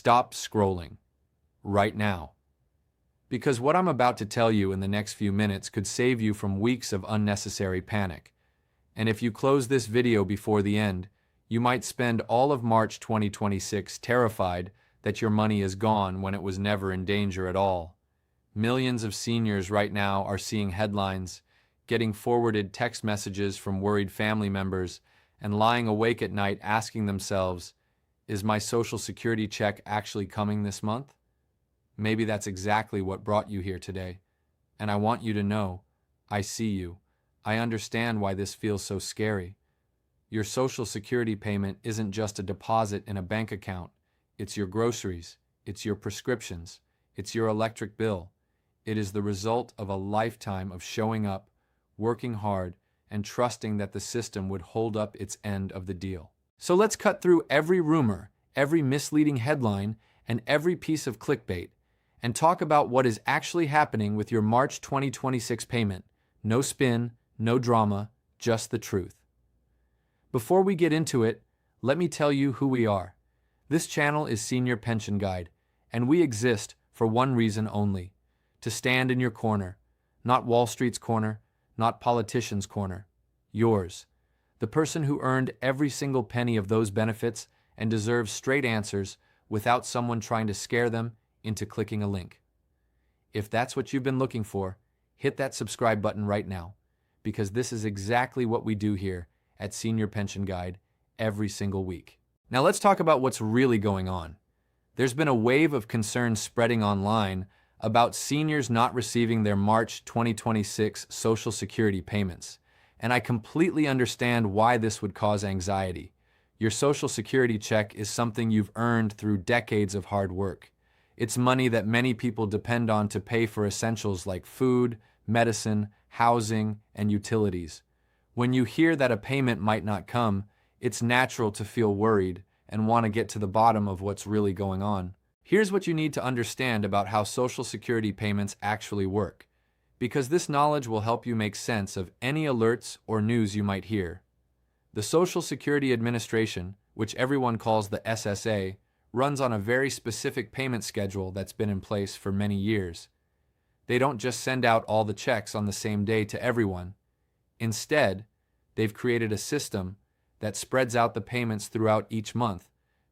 stop scrolling right now. Because what I'm about to tell you in the next few minutes could save you from weeks of unnecessary panic. And if you close this video before the end, you might spend all of March 2026 terrified that your money is gone when it was never in danger at all. Millions of seniors right now are seeing headlines, getting forwarded text messages from worried family members, and lying awake at night asking themselves, is my Social Security check actually coming this month? Maybe that's exactly what brought you here today. And I want you to know, I see you. I understand why this feels so scary. Your Social Security payment isn't just a deposit in a bank account. It's your groceries, it's your prescriptions, it's your electric bill. It is the result of a lifetime of showing up, working hard, and trusting that the system would hold up its end of the deal. So let's cut through every rumor, every misleading headline, and every piece of clickbait, and talk about what is actually happening with your March 2026 payment. No spin, no drama, just the truth. Before we get into it, let me tell you who we are. This channel is Senior Pension Guide, and we exist for one reason only: to stand in your corner, not Wall Street's corner, not politicians' corner, yours, the person who earned every single penny of those benefits and deserves straight answers without someone trying to scare them into clicking a link. If that's what you've been looking for, hit that subscribe button right now, because this is exactly what we do here at Senior Pension Guide every single week. Now let's talk about what's really going on. There's been a wave of concern spreading online about seniors not receiving their March 2026 Social Security payments, and I completely understand why this would cause anxiety. Your Social Security check is something you've earned through decades of hard work. It's money that many people depend on to pay for essentials like food, medicine, housing, and utilities. When you hear that a payment might not come, it's natural to feel worried and want to get to the bottom of what's really going on. Here's what you need to understand about how Social Security payments actually work, because this knowledge will help you make sense of any alerts or news you might hear. The Social Security Administration, which everyone calls the SSA, runs on a very specific payment schedule that's been in place for many years. They don't just send out all the checks on the same day to everyone. Instead, they've created a system that spreads out the payments throughout each month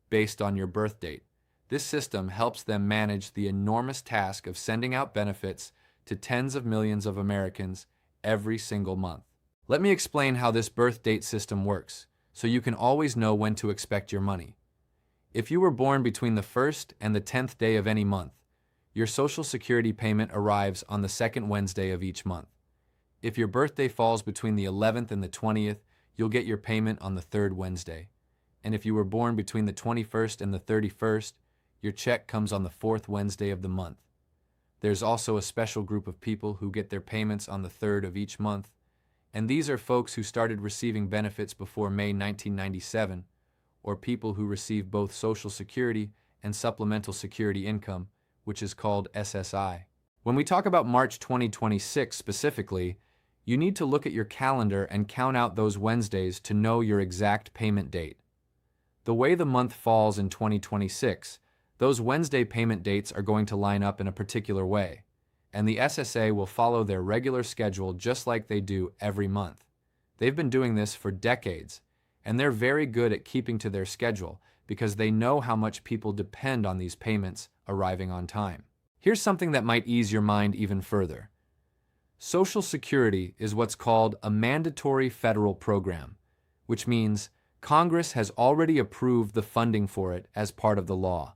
based on your birth date. This system helps them manage the enormous task of sending out benefits to tens of millions of Americans every single month. Let me explain how this birth date system works, so you can always know when to expect your money. If you were born between the 1st and the 10th day of any month, your Social Security payment arrives on the second Wednesday of each month. If your birthday falls between the 11th and the 20th, you'll get your payment on the third Wednesday. And if you were born between the 21st and the 31st, your check comes on the fourth Wednesday of the month. There's also a special group of people who get their payments on the 3rd of each month, and these are folks who started receiving benefits before May 1997, or people who receive both Social Security and Supplemental Security Income, which is called SSI. When we talk about March 2026 specifically, you need to look at your calendar and count out those Wednesdays to know your exact payment date. The way the month falls in 2026, those Wednesday payment dates are going to line up in a particular way, and the SSA will follow their regular schedule just like they do every month. They've been doing this for decades, and they're very good at keeping to their schedule because they know how much people depend on these payments arriving on time. Here's something that might ease your mind even further. Social Security is what's called a mandatory federal program, which means Congress has already approved the funding for it as part of the law.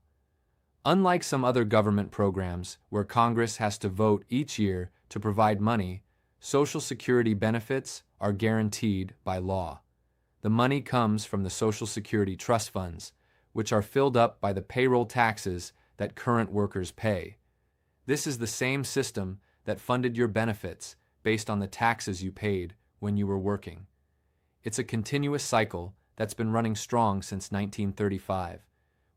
Unlike some other government programs where Congress has to vote each year to provide money, Social Security benefits are guaranteed by law. The money comes from the Social Security trust funds, which are filled up by the payroll taxes that current workers pay. This is the same system that funded your benefits based on the taxes you paid when you were working. It's a continuous cycle that's been running strong since 1935,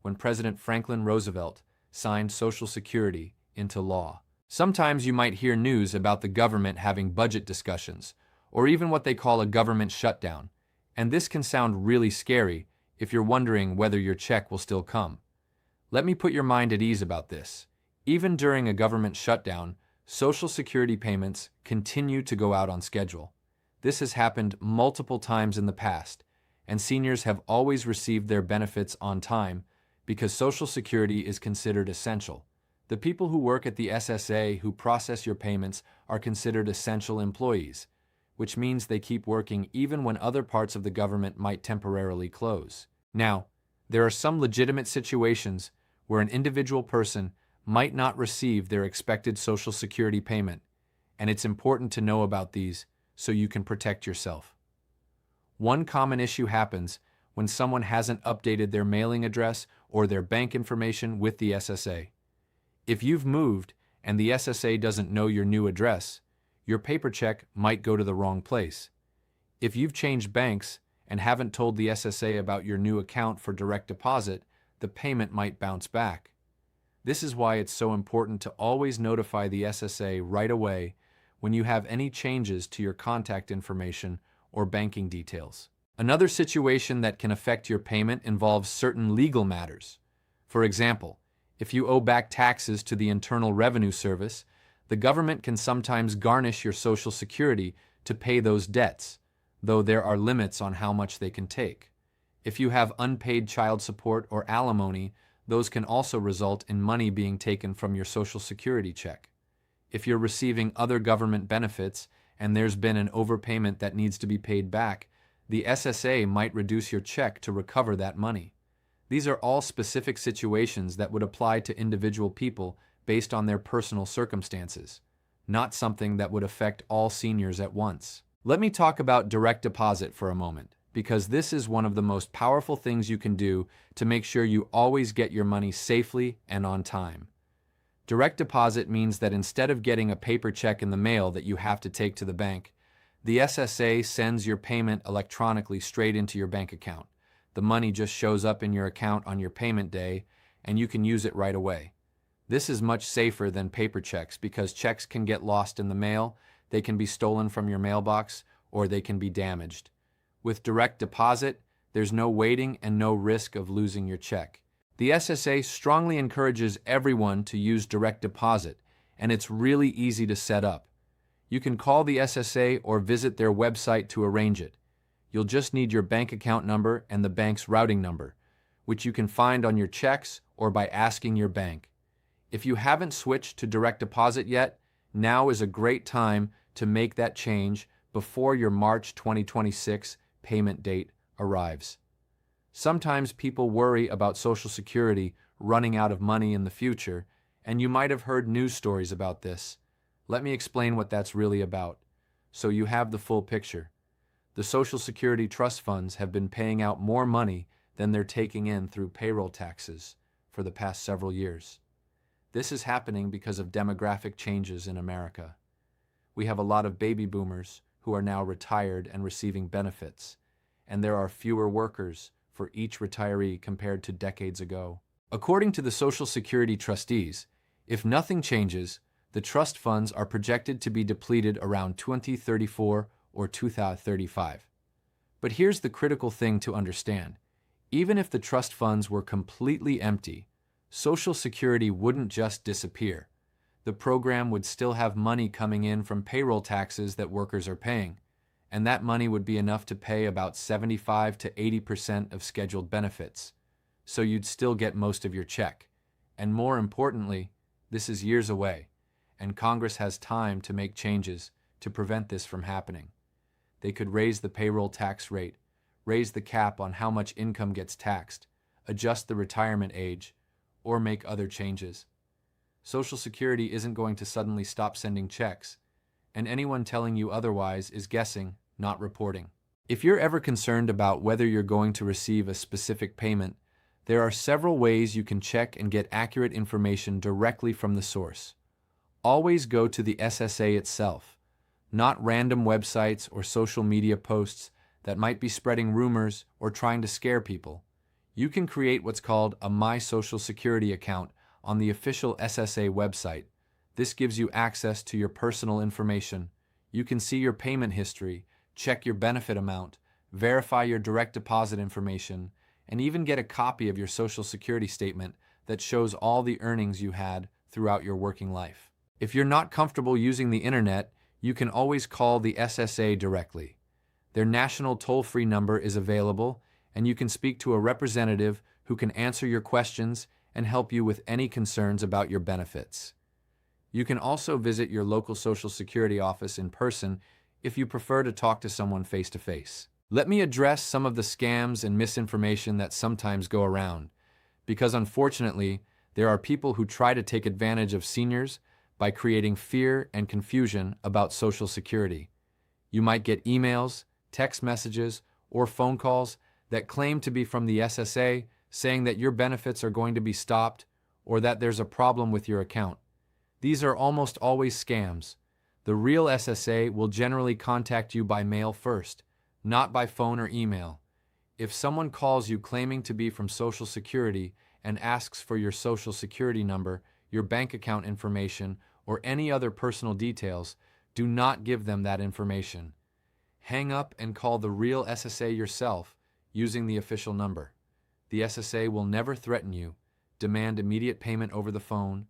when President Franklin Roosevelt signed Social Security into law. Sometimes you might hear news about the government having budget discussions, or even what they call a government shutdown, and this can sound really scary if you're wondering whether your check will still come. Let me put your mind at ease about this. Even during a government shutdown, Social Security payments continue to go out on schedule. This has happened multiple times in the past, and seniors have always received their benefits on time because Social Security is considered essential. The people who work at the SSA who process your payments are considered essential employees, which means they keep working even when other parts of the government might temporarily close. Now, there are some legitimate situations where an individual person might not receive their expected Social Security payment, and it's important to know about these so you can protect yourself. One common issue happens when someone hasn't updated their mailing address or their bank information with the SSA. If you've moved and the SSA doesn't know your new address, your paper check might go to the wrong place. If you've changed banks and haven't told the SSA about your new account for direct deposit, the payment might bounce back. This is why it's so important to always notify the SSA right away when you have any changes to your contact information or banking details. Another situation that can affect your payment involves certain legal matters. For example, if you owe back taxes to the Internal Revenue Service, the government can sometimes garnish your Social Security to pay those debts, though there are limits on how much they can take. If you have unpaid child support or alimony, those can also result in money being taken from your Social Security check. If you're receiving other government benefits and there's been an overpayment that needs to be paid back, the SSA might reduce your check to recover that money. These are all specific situations that would apply to individual people based on their personal circumstances, not something that would affect all seniors at once. Let me talk about direct deposit for a moment, because this is one of the most powerful things you can do to make sure you always get your money safely and on time. Direct deposit means that instead of getting a paper check in the mail that you have to take to the bank, the SSA sends your payment electronically straight into your bank account. The money just shows up in your account on your payment day, and you can use it right away. This is much safer than paper checks because checks can get lost in the mail, they can be stolen from your mailbox, or they can be damaged. With direct deposit, there's no waiting and no risk of losing your check. The SSA strongly encourages everyone to use direct deposit, and it's really easy to set up. You can call the SSA or visit their website to arrange it. You'll just need your bank account number and the bank's routing number, which you can find on your checks or by asking your bank. If you haven't switched to direct deposit yet, now is a great time to make that change before your March 2026 payment date arrives. Sometimes people worry about Social Security running out of money in the future, and you might have heard news stories about this. Let me explain what that's really about, so you have the full picture. The Social Security trust funds have been paying out more money than they're taking in through payroll taxes for the past several years. This is happening because of demographic changes in America. We have a lot of baby boomers who are now retired and receiving benefits, and there are fewer workers for each retiree compared to decades ago. According to the Social Security trustees, if nothing changes, the trust funds are projected to be depleted around 2034 or 2035. But here's the critical thing to understand. Even if the trust funds were completely empty, Social Security wouldn't just disappear. The program would still have money coming in from payroll taxes that workers are paying, and that money would be enough to pay about 75 to 80% of scheduled benefits. So you'd still get most of your check. And more importantly, this is years away, and Congress has time to make changes to prevent this from happening. They could raise the payroll tax rate, raise the cap on how much income gets taxed, adjust the retirement age, or make other changes. Social Security isn't going to suddenly stop sending checks, and anyone telling you otherwise is guessing, not reporting. If you're ever concerned about whether you're going to receive a specific payment, there are several ways you can check and get accurate information directly from the source. Always go to the SSA itself, not random websites or social media posts that might be spreading rumors or trying to scare people. You can create what's called a My Social Security account on the official SSA website. This gives you access to your personal information. You can see your payment history, check your benefit amount, verify your direct deposit information, and even get a copy of your Social Security statement that shows all the earnings you had throughout your working life. If you're not comfortable using the internet, you can always call the SSA directly. Their national toll-free number is available, and you can speak to a representative who can answer your questions and help you with any concerns about your benefits. You can also visit your local Social Security office in person if you prefer to talk to someone face-to-face. Let me address some of the scams and misinformation that sometimes go around, because unfortunately, there are people who try to take advantage of seniors by creating fear and confusion about Social Security. You might get emails, text messages, or phone calls that claim to be from the SSA saying that your benefits are going to be stopped or that there's a problem with your account. These are almost always scams. The real SSA will generally contact you by mail first, not by phone or email. If someone calls you claiming to be from Social Security and asks for your Social Security number, your bank account information, or any other personal details, do not give them that information. Hang up and call the real SSA yourself using the official number. The SSA will never threaten you, demand immediate payment over the phone,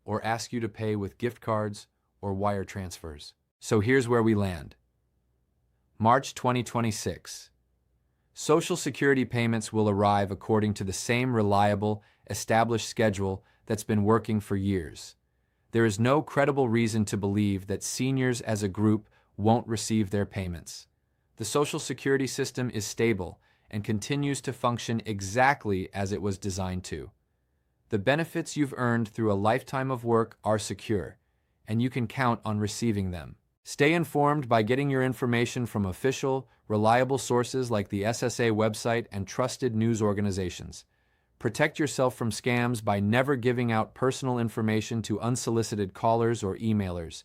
or ask you to pay with gift cards or wire transfers. So here's where we land. March 2026. Social Security payments will arrive according to the same reliable, established schedule that's been working for years. There is no credible reason to believe that seniors as a group won't receive their payments. The Social Security system is stable and continues to function exactly as it was designed to. The benefits you've earned through a lifetime of work are secure, and you can count on receiving them. Stay informed by getting your information from official, reliable sources like the SSA website and trusted news organizations. Protect yourself from scams by never giving out personal information to unsolicited callers or emailers.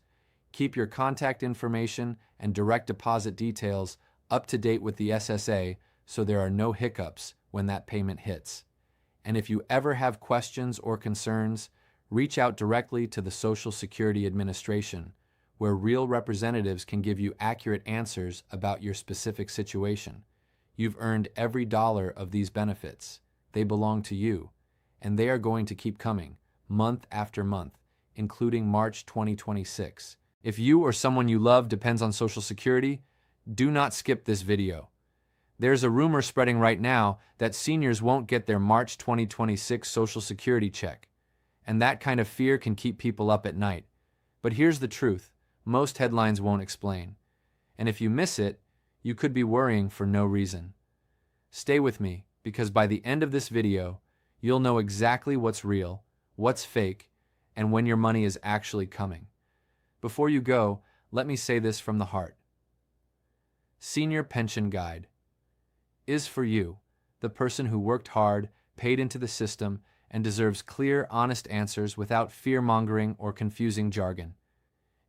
Keep your contact information and direct deposit details up to date with the SSA so there are no hiccups when that payment hits. And if you ever have questions or concerns, reach out directly to the Social Security Administration, where real representatives can give you accurate answers about your specific situation. You've earned every dollar of these benefits. They belong to you, and they are going to keep coming, month after month, including March 2026. If you or someone you love depends on Social Security, do not skip this video. There's a rumor spreading right now that seniors won't get their March 2026 Social Security check, and that kind of fear can keep people up at night. But here's the truth. Most headlines won't explain. And if you miss it, you could be worrying for no reason. Stay with me, because by the end of this video, you'll know exactly what's real, what's fake, and when your money is actually coming. Before you go, let me say this from the heart. Senior Pension Guide is for you, the person who worked hard, paid into the system, and deserves clear, honest answers without fear-mongering or confusing jargon.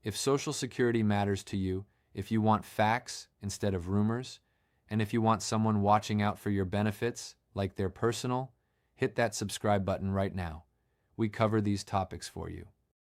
If Social Security matters to you, if you want facts instead of rumors, and if you want someone watching out for your benefits, like they're personal, hit that subscribe button right now. We cover these topics for you.